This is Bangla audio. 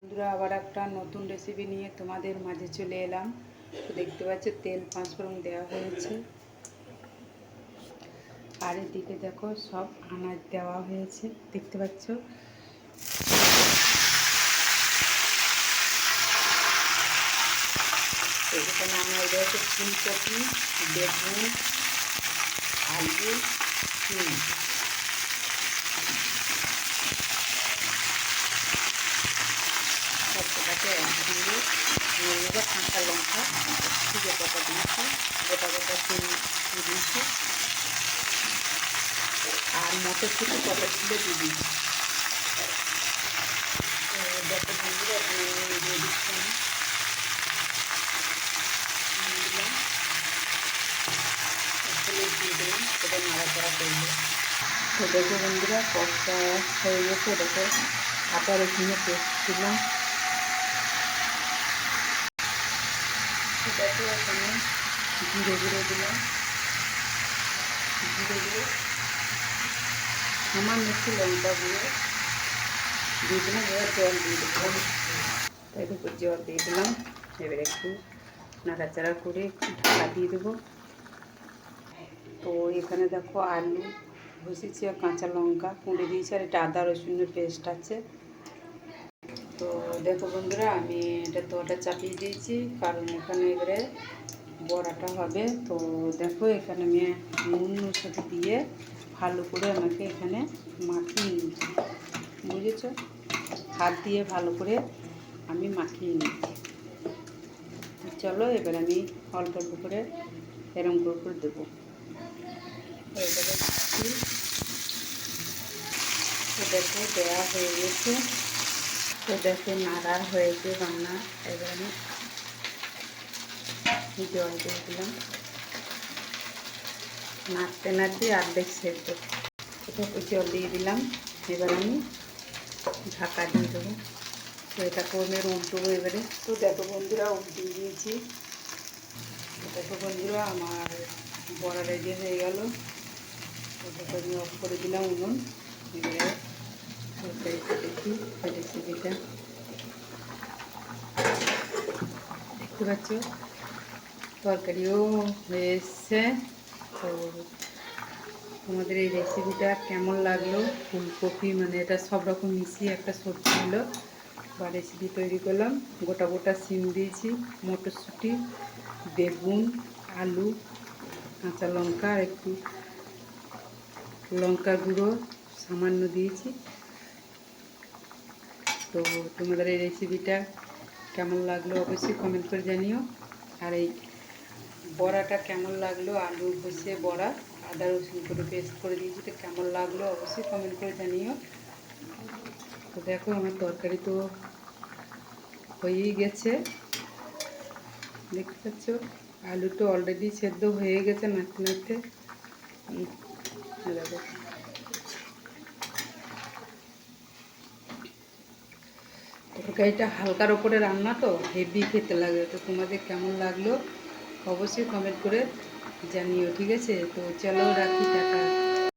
বন্ধুরা আবার একটা নতুন রেসিপি নিয়ে তোমাদের মাঝে চলে এলাম। তো দেখতে পাচ্ছ তেল 5 ফোড়ন দেওয়া হয়েছে, আর এদিকে দেখো সব আনাজ দেওয়া হয়েছে দেখতে পাচ্ছ। এখানে আমরা রয়েছে ফুলকপি, বেগুন, আলু, শিম, সবটাকে একসঙ্গে নিয়ে নেবো। কাঁচা লঙ্কা শুকো পাতা দিয়েছি, গোটা গোটা শিম দিয়েছি, আর মটরশুঁটি কটা ছিল দিয়ে দিয়েছি। দেখো বন্ধুরা দিয়ে দিচ্ছি আমি দিলাম, হলুদ দিয়ে দিলাম, সেটা নাড়াচাড়া করবো। তো দেখো বন্ধুরা কষা হয়ে গেছে। দেখো আদা রসুনের পেস্ট দিলাম। দেখো এখানে জিরে গুঁড়ো দিলাম, জিরে গুঁড়ো সামান্য একটু লঙ্কা গুঁড়ো দিয়ে দিলাম। এবার জল দিয়ে দিলাম, তাই দেখো জল দিয়ে দিলাম। এবার একটু নাড়াচাড়া করে ঢাকা দিয়ে দেবো। তো এখানে দেখো আলু বসেছি আর কাঁচা লঙ্কা কুঁড়ে দিয়েছি, আর এটা আদা রসুনের পেস্ট আছে। তো দেখো বন্ধুরা আমি ওটা চাপিয়ে দিয়েছি, কারণ এখানে এবারে বড়াটা হবে। তো দেখো এখানে আমি নুন সাথে দিয়ে ভালো করে আমাকে এখানে মাখিয়ে নিচ্ছি, বুঝেছ? হাত দিয়ে ভালো করে আমি মাখিয়ে নিচ্ছি। চলো এবার আমি অল্প অল্প করে এরম করে দেবো। এবারে দেখো দেওয়া হয়ে গেছে। তো দেখো নাড়া হয়েছে রান্না। এবার আমি জল দিয়ে দিলাম, নাড়তে নাড়তে অর্ধেক সেদ্ধ। দেখো জল দিয়ে দিলাম, এবার আমি ঢাকা দিয়ে দেবো। তো এটা কমে উল্টোবো এবারে। তো দেখো বন্ধুরা উল্টিয়ে দিয়েছি। দেখো বন্ধুরা আমার বড়া রেডি হয়ে গেল। ওটাকে আমি অফ করে দিলাম উনুন। এবারে তরকারিটা দেখি রেসিপিটা দেখতে পাচ্ছ, তরকারিও হয়ে এসছে। তো তোমাদের এই রেসিপিটা কেমন লাগলো? ফুলকপি মানে এটা সব রকম মিশিয়ে একটা সবজি হলো বা রেসিপি তৈরি করলাম। গোটা গোটা শিম দিয়েছি, মটরশুঁটি, বেগুন, আলু, কাঁচা লঙ্কা আর একটু লঙ্কা গুঁড়ো সামান্য দিয়েছি। তো তোমাদের এই রেসিপিটা কেমন লাগলো অবশ্যই কমেন্ট করে জানিও। আর এই বড়াটা কেমন লাগলো, আলু ভেজে বড়া আদা রসুন করে পেস্ট করে দিয়েছি, এটা কেমন লাগলো অবশ্যই কমেন্ট করে জানিও। তো দেখো আমার তরকারি তো হয়েই গেছে দেখতে পাচ্ছ। আলু তো অলরেডি সেদ্ধ হয়ে গেছে নাড়তে নাড়তে। দেখো তরকারিটা হালকার ওপরে রান্না তো হেভি খেতে লাগে। তো তোমাদের কেমন লাগলো অবশ্যই কমেন্ট করে জানিও, ঠিক আছে? তো চলো রাখি, টাটা।